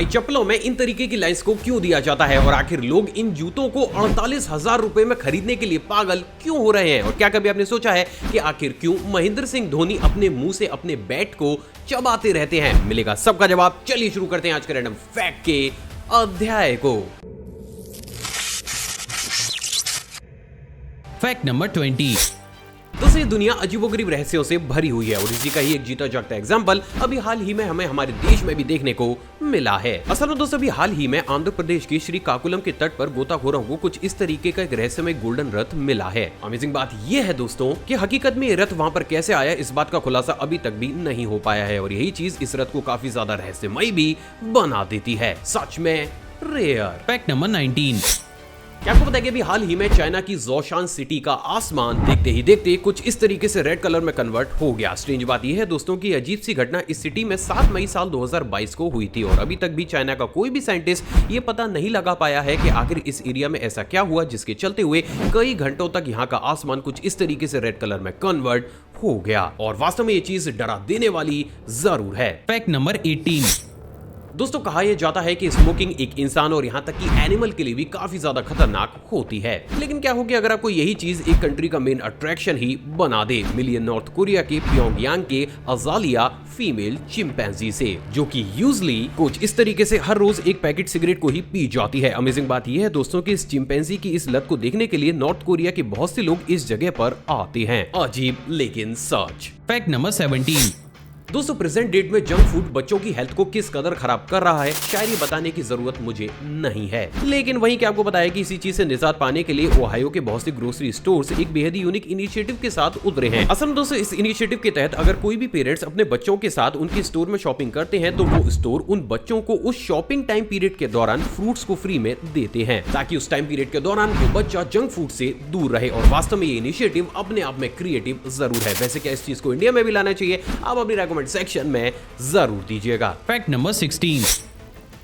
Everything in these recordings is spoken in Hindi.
भाई चप्पलों में इन तरीके की लाइंस को क्यों दिया जाता है और आखिर लोग इन जूतों को 48,000 रुपए में खरीदने के लिए पागल क्यों हो रहे हैं? और क्या कभी आपने सोचा है कि आखिर क्यों महेंद्र सिंह धोनी अपने मुंह से अपने बैट को चबाते रहते हैं? मिलेगा सबका जवाब। चलिए शुरू करते हैं आज के रैंडम फैक्ट के अध्याय को। Fact number 20। दोस्तों ये दुनिया अजीबोगरीब रहस्यों से भरी हुई है और इसी का ही एक जीता जागता एग्जांपल अभी हाल ही में हमें हमारे देश में भी देखने को मिला है। असल में दोस्तों अभी हाल ही में आंध्र प्रदेश के श्रीकाकुलम के तट पर गोताखोरों को कुछ इस तरीके का एक रहस्यमय गोल्डन रथ मिला है। अमेजिंग बात यह है दोस्तों कि हकीकत में ये रथ वहां पर कैसे आया, इस बात का खुलासा अभी तक भी नहीं हो पाया है और यही चीज इस रथ को काफी ज्यादा रहस्यमय भी बना देती है। सच में रेयर। Fact number 19। क्या आपको पता है कि अभी हाल ही में चाइना की जोशान सिटी का आसमान देखते ही देखते कुछ इस तरीके से रेड कलर में कन्वर्ट हो गया। स्ट्रेंज बात यह है दोस्तों कि अजीब सी घटना इस सिटी में 7 मई साल 2022 को हुई थी और अभी तक भी चाइना का कोई भी साइंटिस्ट ये पता नहीं लगा पाया है कि आखिर इस एरिया में ऐसा क्या हुआ जिसके चलते हुए कई घंटों तक यहाँ का आसमान कुछ इस तरीके से रेड कलर में कन्वर्ट हो गया और वास्तव में ये चीज डरा देने वाली जरूर है। Fact number 18। दोस्तों कहा यह जाता है कि स्मोकिंग एक इंसान और यहाँ तक कि एनिमल के लिए भी काफी ज्यादा खतरनाक होती है। लेकिन क्या हो कि अगर आपको यही चीज एक कंट्री का मेन अट्रैक्शन ही बना दे। मिली नॉर्थ कोरिया के प्योंगयांग के अजालिया फीमेल चिंपैंजी से, जो कि यूजली कुछ इस तरीके से हर रोज एक पैकेट सिगरेट को ही पी जाती है। अमेजिंग बात यह है दोस्तों कि इस चिंपैंजी की इस लत को देखने के लिए नॉर्थ कोरिया के बहुत से लोग इस जगह पर आते हैं। अजीब लेकिन सच। Fact number 17। दोस्तों प्रेजेंट डेट में जंक फूड बच्चों की हेल्थ को किस कदर खराब कर रहा है शायद ये बताने की जरूरत मुझे नहीं है, लेकिन वहीं क्या आपको बताया कि इसी चीज से निजात पाने के लिए ओहायो के बहुत से ग्रोसरी स्टोर्स एक बेहद यूनिक इनिशिएटिव के साथ उतरे हैं। असल में दोस्तों इस इनिशिएटिव के तहत अगर कोई भी पेरेंट्स अपने बच्चों के साथ उनके स्टोर में शॉपिंग करते हैं तो वो स्टोर उन बच्चों को उस शॉपिंग टाइम पीरियड के दौरान फ्रूट्स को फ्री में देते हैं ताकि उस टाइम पीरियड के दौरान वो बच्चा जंक फूड से दूर रहे। और वास्तव में ये इनिशिएटिव अपने आप में क्रिएटिव जरूर है। वैसे क्या इस चीज को इंडिया में भी लाना चाहिए? आप अपनी रेकमेंड सेक्शन में जरूर दीजिएगा। Fact number 16।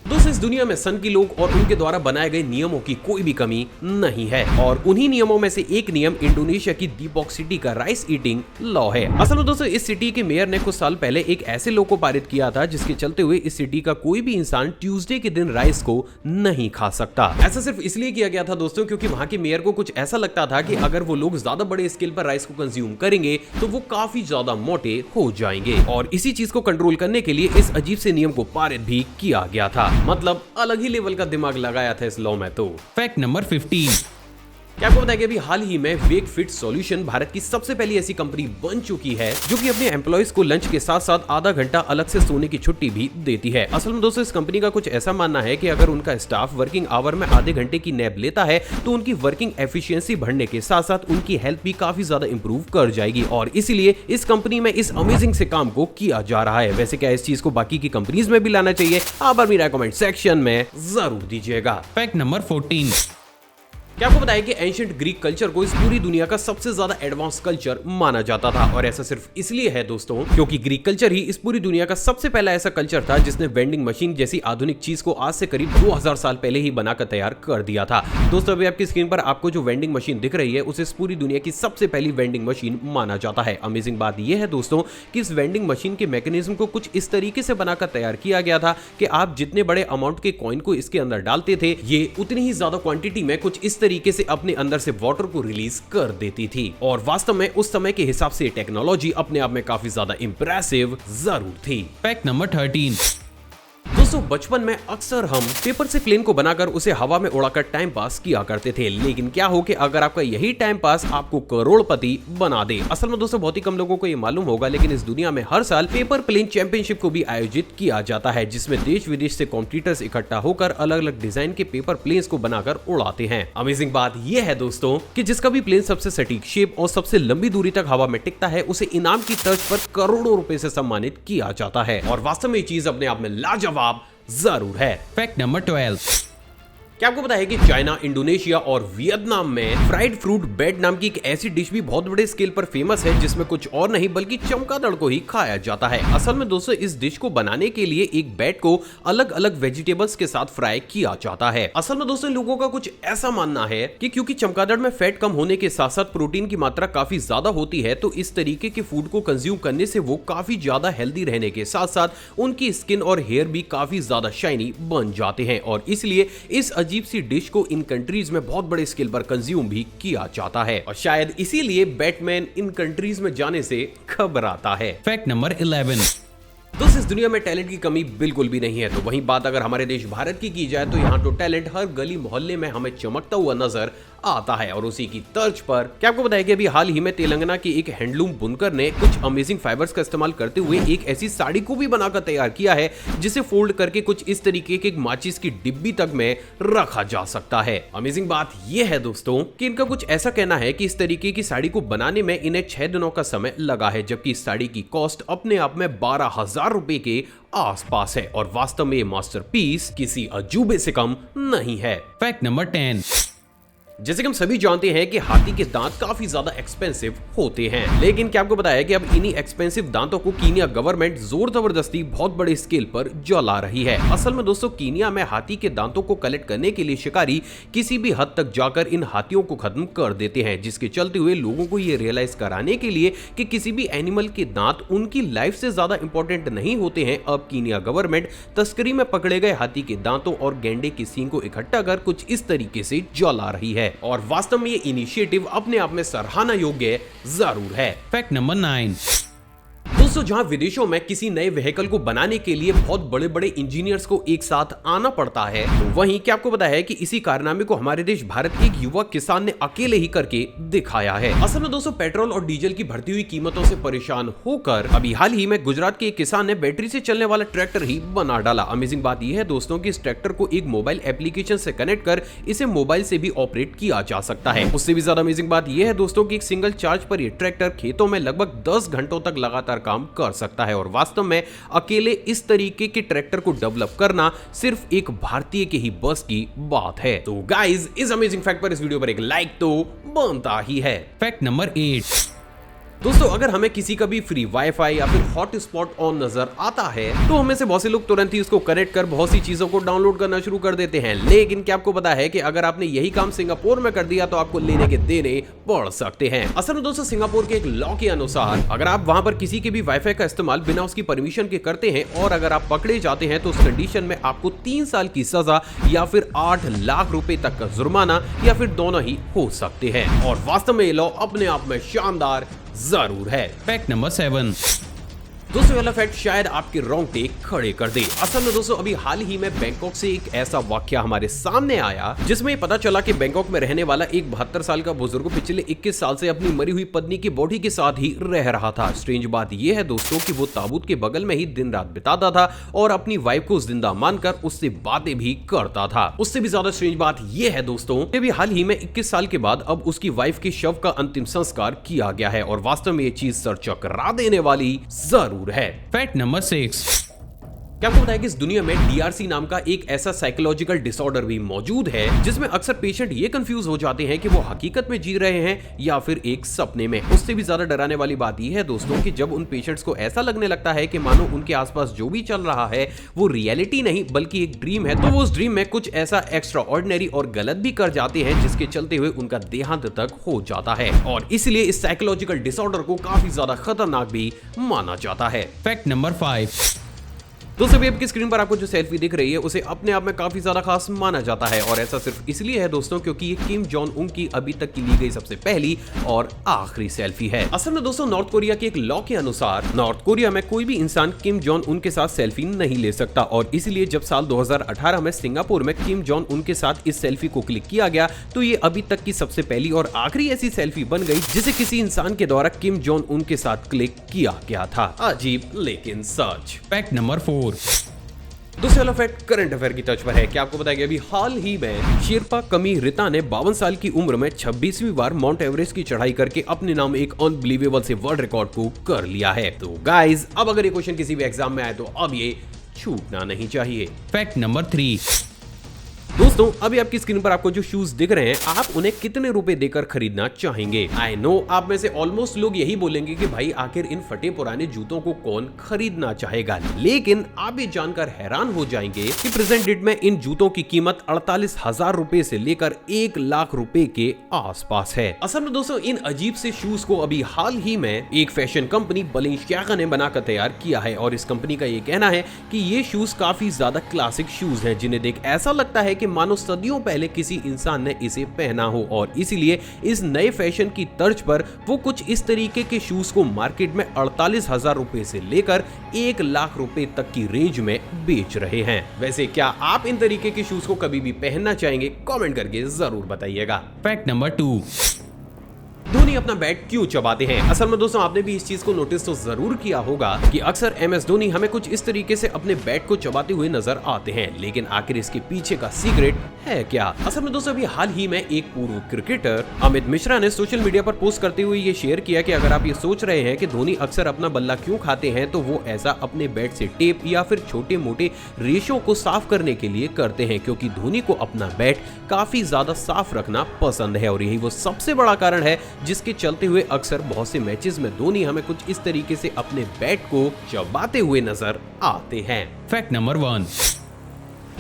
दोस्तों इस दुनिया में सन की लोग और उनके द्वारा बनाए गए नियमों की कोई भी कमी नहीं है और उन्हीं नियमों में से एक नियम इंडोनेशिया की दीपक सिटी का राइस ईटिंग लॉ है। असल में दोस्तों इस सिटी के मेयर ने कुछ साल पहले एक ऐसे लॉ को पारित किया था जिसके चलते हुए इस सिटी का कोई भी इंसान ट्यूसडे के दिन राइस को नहीं खा सकता। ऐसा सिर्फ इसलिए किया गया था दोस्तों क्योंकि वहां के मेयर को कुछ ऐसा लगता था कि अगर वो लोग ज्यादा बड़े स्केल पर राइस को कंज्यूम करेंगे तो वो काफी ज्यादा मोटे हो जाएंगे और इसी चीज को कंट्रोल करने के लिए इस अजीब से नियम को पारित भी किया गया था। मतलब अलग ही लेवल का दिमाग लगाया था इस लॉ में। तो फैक्ट नंबर 15। क्या आपको बताया कि अभी हाल ही में वेक फिट सॉल्यूशन भारत की सबसे पहली ऐसी कंपनी बन चुकी है जो कि अपने एम्प्लॉइज को लंच के साथ साथ आधा घंटा अलग से सोने की छुट्टी भी देती है। असल में दोस्तों इस कंपनी का कुछ ऐसा मानना है कि अगर उनका स्टाफ वर्किंग आवर में आधे घंटे की नैप लेता है तो उनकी वर्किंग एफिशिएंसी बढ़ने के साथ साथ उनकी हेल्थ भी काफी ज्यादा इंप्रूव कर जाएगी और इसीलिए इस कंपनी में इस अमेजिंग से काम को किया जा रहा है। वैसे क्या इस चीज को बाकी की कंपनीज में भी लाना चाहिए? आप अपनी रेकमेंड सेक्शन में जरूर दीजिएगा। Fact number 14। क्या आपको बताया कि एंशिएंट ग्रीक कल्चर को इस पूरी दुनिया का सबसे ज्यादा एडवांस कल्चर माना जाता था और ऐसा सिर्फ इसलिए है दोस्तों क्योंकि ग्रीक कल्चर ही इस पूरी दुनिया का सबसे पहला ऐसा कल्चर था जिसने वेंडिंग मशीन जैसी आधुनिक चीज को आज से करीब 2000 साल पहले ही बनाकर तैयार कर दिया था। दोस्तों अभी आपकी स्क्रीन पर आपको जो वेंडिंग मशीन दिख रही है उसे इस पूरी दुनिया की सबसे पहली वेंडिंग मशीन माना जाता है। अमेजिंग बात यह है दोस्तों कि इस वेंडिंग मशीन के मैकेनिज्म को कुछ इस तरीके से बनाकर तैयार किया गया था कि आप जितने बड़े अमाउंट के कॉइन को इसके अंदर डालते थे ये उतनी ही ज्यादा क्वांटिटी में कुछ इस तरीके से अपने अंदर से वाटर को रिलीज कर देती थी और वास्तव में उस समय के हिसाब से टेक्नोलॉजी अपने आप में काफी ज्यादा इंप्रेसिव जरूर थी। Fact number 13। दोस्तों बचपन में अक्सर हम पेपर से प्लेन को बनाकर उसे हवा में उड़ाकर टाइम पास किया करते थे, लेकिन क्या हो कि अगर आपका यही टाइम पास आपको करोड़पति बना दे। असल में दोस्तों बहुत ही कम लोगों को ये मालूम होगा लेकिन इस दुनिया में हर साल पेपर प्लेन चैंपियनशिप को भी आयोजित किया जाता है जिसमें देश विदेश से कॉम्पिटिटर्स इकट्ठा होकर अलग अलग डिजाइन के पेपर प्लेन्स को बनाकर उड़ाते हैं। अमेजिंग बात यह है दोस्तों कि जिसका भी प्लेन सबसे सटीक शेप और सबसे लंबी दूरी तक हवा में टिकता है उसे इनाम की तर्ज पर करोड़ों रुपए से सम्मानित किया जाता है और वास्तव में ये चीज अपने आप में लाजवाब जरूर है। Fact number 12। क्या आपको पता है कि चाइना, इंडोनेशिया और वियतनाम में फ्राइड फ्रूट बैट नाम की एक ऐसी डिश भी बहुत बड़े स्केल पर फेमस है, जिसमें कुछ और नहीं बल्कि चमगादड़ को ही खाया जाता है। असल में दोस्तों इस डिश को बनाने के लिए एक बैट को अलग अलग वेजिटेबल्स के साथ फ्राई किया जाता है। असल में दोस्तों लोगों का कुछ ऐसा मानना है कि क्योंकि चमगादड़ में फैट कम होने के साथ साथ प्रोटीन की मात्रा काफी ज्यादा होती है, तो इस तरीके के फूड को कंज्यूम करने से वो काफी ज्यादा हेल्दी रहने के साथ साथ उनकी स्किन और हेयर भी काफी ज्यादा शाइनी बन जाते हैं, और इसलिए इस अजीब सी डिश को इन कंट्रीज में बहुत बड़े स्केल पर कंज्यूम भी किया जाता है, और शायद इसीलिए बैटमैन इन कंट्रीज में जाने से घबराता है। Fact number 11। दोस्तों इस दुनिया में टैलेंट की कमी बिल्कुल भी नहीं है। तो वहीं बात अगर हमारे देश भारत की जाए तो यहाँ तो टैलेंट हर गली मोहल्ले में हमें चमकता हुआ नजर आता है, और उसी की तर्ज पर क्या आपको बताया कि अभी हाल ही में तेलंगाना के एक हैंडलूम बुनकर ने कुछ अमेजिंग फाइबर्स का इस्तेमाल करते हुए एक ऐसी साड़ी को भी बनाकर तैयार किया है जिसे फोल्ड करके कुछ इस तरीके के एक माचिस की डिब्बी तक में रखा जा सकता है। अमेजिंग बात यह है दोस्तों कि इनका कुछ ऐसा कहना है कि इस तरीके की साड़ी को बनाने में इन्हें 6 दिनों का समय लगा है, जबकि इस साड़ी की कॉस्ट अपने आप में 12,000 रुपए के आसपास है, और वास्तव में ये मास्टरपीस किसी अजूबे से कम नहीं है। Fact number 10। जैसे कि हम सभी जानते हैं कि हाथी के दांत काफी ज्यादा एक्सपेंसिव होते हैं, लेकिन क्या आपको पता है कि अब इन्हीं एक्सपेंसिव दांतों को कीनिया गवर्नमेंट जोर जबरदस्ती बहुत बड़े स्केल पर जला रही है। असल में दोस्तों कीनिया में हाथी के दांतों को कलेक्ट करने के लिए शिकारी किसी भी हद तक जाकर इन हाथियों को खत्म कर देते हैं, जिसके चलते हुए लोगों को ये रियलाइज कराने के लिए कि किसी भी एनिमल के दांत उनकी लाइफ से ज्यादा इंपॉर्टेंट नहीं होते हैं, अब कीनिया गवर्नमेंट तस्करी में पकड़े गए हाथी के दांतों और गेंडे के सींग को इकट्ठा कर कुछ इस तरीके से जला रही है, और वास्तव में ये इनिशिएटिव अपने आप में सराहना योग्य जरूर है। Fact number 9। दोस्तों जहां विदेशों में किसी नए व्हीकल को बनाने के लिए बहुत बड़े बड़े इंजीनियर्स को एक साथ आना पड़ता है, तो वहीं क्या आपको पता है कि इसी कारनामे को हमारे देश भारत के एक युवा किसान ने अकेले ही करके दिखाया है। असल में दोस्तों पेट्रोल और डीजल की बढ़ती हुई कीमतों से परेशान होकर अभी हाल ही में गुजरात के एक किसान ने बैटरी से चलने वाला ट्रैक्टर ही बना डाला। अमेजिंग बात यह है दोस्तों कि इस ट्रैक्टर को एक मोबाइल एप्लीकेशन से कनेक्ट कर इसे मोबाइल से भी ऑपरेट किया जा सकता है। उससे भी ज्यादा अमेजिंग बात यह है दोस्तों कि एक सिंगल चार्ज पर यह ट्रैक्टर खेतों में लगभग 10 घंटों तक लगातार काम कर सकता है, और वास्तव में अकेले इस तरीके के ट्रैक्टर को डेवलप करना सिर्फ एक भारतीय के ही बस की बात है। तो गाइस इस अमेजिंग फैक्ट पर इस वीडियो पर एक लाइक तो बनता ही है। Fact number 8। दोस्तों अगर हमें किसी का भी फ्री वाईफाई या फिर हॉटस्पॉट ऑन नजर आता है तो हमें से बहुत से लोग तुरंत ही उसको कनेक्ट कर बहुत सी चीजों को डाउनलोड करना शुरू कर देते हैं, लेकिन क्या आपको पता है कि अगर आपने यही काम सिंगापुर में कर दिया तो आपको लेने के देने पड़ सकते हैं। असल में दोस्तों सिंगापुर के एक लॉ के अनुसार अगर आप वहां पर किसी के भी वाईफाई का इस्तेमाल बिना उसकी परमिशन के करते हैं और अगर आप पकड़े जाते हैं तो उस कंडीशन में आपको 3 साल की सजा या फिर 8 लाख रुपए तक का जुर्माना या फिर दोनों ही हो सकते हैं, और वास्तव में ये लॉ अपने आप में शानदार जरूर है। Fact number 7। दोस्तों वाला फैक्ट शायद आपके रोंगटे खड़े कर दे। असल में दोस्तों अभी हाल ही में बैंकॉक से एक ऐसा वाकया हमारे सामने आया जिसमें पता चला कि बैंकॉक में रहने वाला एक 72 साल का बुजुर्ग पिछले 21 साल से अपनी मरी हुई पत्नी की बॉडी के साथ ही रह रहा था। स्ट्रेंज बात यह है दोस्तों कि वो ताबूत के बगल में ही दिन रात बिताता था और अपनी वाइफ को जिंदा मानकर उससे बातें भी करता था। उससे भी ज्यादा स्ट्रेंज बात यह है दोस्तों कि भी हाल ही में 21 साल के बाद अब उसकी वाइफ के शव का अंतिम संस्कार किया गया है, और वास्तव में ये चीज सर चकरा देने वाली जरूर है। Fact number 6। क्या आपको पता है कि इस दुनिया में डीआरसी नाम का एक ऐसा साइकोलॉजिकल डिसऑर्डर भी मौजूद है जिसमें अक्सर पेशेंट ये कंफ्यूज हो जाते हैं कि वो हकीकत में जी रहे हैं या फिर एक सपने में। उससे भी ज्यादा डराने वाली बात यह है दोस्तों कि जब उन पेशेंट्स को ऐसा लगने लगता है कि मानो उनके आसपास जो भी चल रहा है वो रियलिटी नहीं बल्कि एक ड्रीम है, तो वो उस ड्रीम में कुछ ऐसा एक्स्ट्रा ऑर्डिनरी और गलत भी कर जाते हैं जिसके चलते हुए उनका देहांत तक हो जाता है, और इसलिए इस साइकोलॉजिकल डिसऑर्डर को काफी ज्यादा खतरनाक भी माना जाता है। Fact number 5। दोस्तों अभी आपकी स्क्रीन पर आपको जो सेल्फी दिख रही है उसे अपने आप में काफी ज्यादा खास माना जाता है, और ऐसा सिर्फ इसलिए है दोस्तों क्योंकि ये किम जोंग उन की अभी तक की ली गई सबसे पहली और आखिरी सेल्फी है। असल में दोस्तों नॉर्थ कोरिया के एक लॉ के अनुसार नॉर्थ कोरिया में कोई भी इंसान किम जोंग उन के साथ सेल्फी नहीं ले सकता, और इसलिए जब साल 2018 में सिंगापुर में किम जोंग उन के साथ इस सेल्फी को क्लिक किया गया तो ये अभी तक की सबसे पहली और आखिरी ऐसी सेल्फी बन गई जिसे किसी इंसान के द्वारा किम जोंग उन के साथ क्लिक किया गया था। अजीब लेकिन सच। Fact number 4। दूसरा वाला फैक्ट करंट अफेयर की टच पर है। क्या आपको बताया अभी हाल ही में शेरपा कमी रिता ने 52 साल की उम्र में 26वीं बार माउंट एवरेस्ट की चढ़ाई करके अपने नाम एक अनबिलीवेबल से वर्ल्ड रिकॉर्ड को कर लिया है। तो गाइस अब अगर ये क्वेश्चन किसी भी एग्जाम में आए तो अब ये छूटना नहीं चाहिए। Fact number 3। दोस्तों अभी आपकी स्क्रीन पर आपको जो शूज दिख रहे हैं, आप उन्हें कितने रुपए देकर खरीदना चाहेंगे? आई नो आप में से ऑलमोस्ट लोग यही बोलेंगे कि भाई आखिर इन फटे पुराने जूतों को कौन खरीदना चाहेगा, लेकिन आप ये जानकर हैरान हो जाएंगे कि प्रेजेंट डेट में इन जूतों की कीमत 48,000 रुपए से लेकर 1 लाख रुपए के आसपास है। असल में दोस्तों इन अजीब से शूज को अभी हाल ही में एक फैशन कंपनी बलेंसियागा ने बनाकर तैयार किया है और इस कंपनी का ये कहना है कि ये शूज काफी ज्यादा क्लासिक शूज हैं, जिन्हें देख ऐसा लगता है कि मानो सदियों पहले किसी इंसान ने इसे पहना हो, और इसीलिए इस नए फैशन की तर्ज पर वो कुछ इस तरीके के शूज को मार्केट में 48,000 रुपए से लेकर 1 लाख रुपए तक की रेंज में बेच रहे हैं। वैसे क्या आप इन तरीके के शूज को कभी भी पहनना चाहेंगे? कमेंट करके जरूर बताइएगा। Fact number 2। धोनी अपना बैट क्यों चबाते हैं? असल में दोस्तों आपने भी इस चीज को नोटिस तो जरूर किया होगा कि अक्सर MS धोनी हमें कुछ इस तरीके से अपने बैट को चबाते हुए नजर आते हैं, लेकिन आखिर इसके पीछे का सीक्रेट है क्या? असल में दोस्तों अभी हाल ही में एक पूर्व क्रिकेटर अमित मिश्रा ने सोशल मीडिया पर पोस्ट करते हुए ये शेयर किया कि अगर आप ये सोच रहे हैं कि धोनी अक्सर अपना बल्ला क्यों खाते हैं, तो वो ऐसा अपने बैट से टेप या फिर छोटे मोटे रेशों को साफ करने के लिए करते हैं, क्योंकि धोनी को अपना बैट काफी ज्यादा साफ रखना पसंद है और यही वो सबसे बड़ा कारण है जिसके चलते हुए अक्सर बहुत से मैचेस में धोनी हमें कुछ इस तरीके से अपने बैट को चबाते हुए नजर आते हैं। Fact number 1।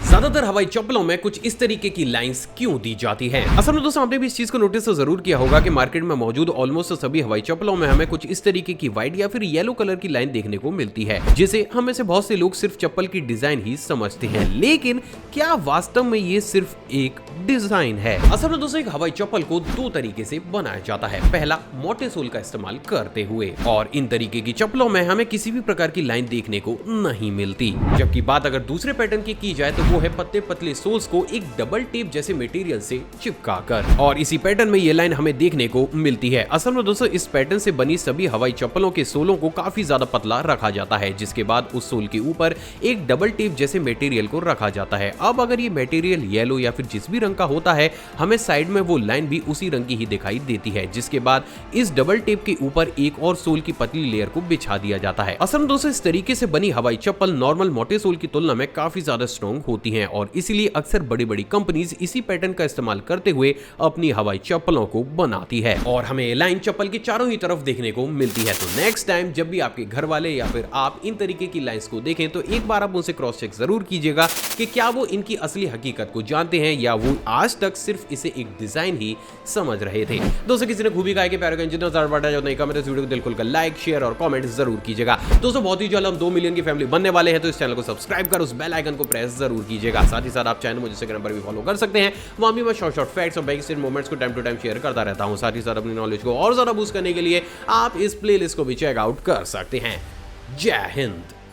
ज्यादातर हवाई चप्पलों में कुछ इस तरीके की लाइंस क्यों दी जाती हैं? असल में दोस्तों आपने भी इस चीज को नोटिस तो जरूर किया होगा कि मार्केट में मौजूद ऑलमोस्ट सभी हवाई चप्पलों में हमें कुछ इस तरीके की व्हाइट या फिर येलो कलर की लाइन देखने को मिलती है, जिसे हमें से बहुत से लोग सिर्फ चप्पल की डिजाइन ही समझते हैं, लेकिन क्या वास्तव में ये सिर्फ एक डिजाइन है? असल में दोस्तों एक हवाई चप्पल को 2 तरीके से बनाया जाता है। पहला, मोटे सोल का इस्तेमाल करते हुए, और इन तरीके की चप्पलों में हमें किसी भी प्रकार की लाइन देखने को नहीं मिलती। जबकि बात अगर दूसरे पैटर्न की की जाए तो वो है पतले पतले सोल्स को एक डबल टेप जैसे मटेरियल से चिपकाकर, और इसी पैटर्न में ये लाइन हमें देखने को मिलती है। असल में दोस्तों इस पैटर्न से बनी सभी हवाई चप्पलों के सोलों को काफी ज्यादा पतला रखा जाता है, जिसके बाद उस सोल के ऊपर एक डबल टेप जैसे मटेरियल को रखा जाता है। अब अगर ये मटेरियल येलो या फिर जिस भी रंग का होता है, हमें साइड में वो लाइन भी उसी रंग की ही दिखाई देती है, जिसके बाद इस डबल टेप के ऊपर एक और सोल की पतली लेयर को बिछा दिया जाता है। असल में दोस्तों इस तरीके से बनी हवाई चप्पल नॉर्मल मोटे सोल की तुलना में काफी ज्यादा स्ट्रॉन्ग होती हैं, और इसीलिए अक्सर बड़ी बड़ी कंपनीज इसी पैटर्न का इस्तेमाल करते हुए अपनी हवाई चप्पलों को बनाती है, और हमें लाइन चप्पल की चारों ही तरफ देखने को मिलती है। तो नेक्स्ट टाइम जब भी आपके घर वाले या फिर आप इन तरीके की लाइंस को देखें, तो एक बार आप उनसे क्रॉस चेक जरूर कीजिएगा कि क्या वो इनकी असली हकीकत को जानते हैं या वो आज तक सिर्फ इसे एक डिजाइन ही समझ रहे थे। दोस्तों किसी ने खूबी कहा कि प्यारे जितना ज्यादा बढ़ा जाता है इस वीडियो को दिल खोलकर लाइक शेयर और कमेंट जरूर कीजिएगा। दोस्तों बहुत ही जल्द हम 2 मिलियन की फैमिली बनने वाले हैं, तो इस चैनल को सब्सक्राइब कर उस बेल आइकन को प्रेस जरूर कीजिएगा। साथ ही साथ आप चैनल मुझे इंस्टाग्राम पर भी फॉलो कर सकते हैं, वहां भी मैं शॉर्ट फैक्ट्स और बैक मोमेंट्स को टाइम टू टाइम शेयर करता रहता हूं। साथ ही साथ अपनी नॉलेज को और ज्यादा बूस्ट करने के लिए आप इस प्लेलिस्ट को भी चेकआउट कर सकते हैं। जय हिंद।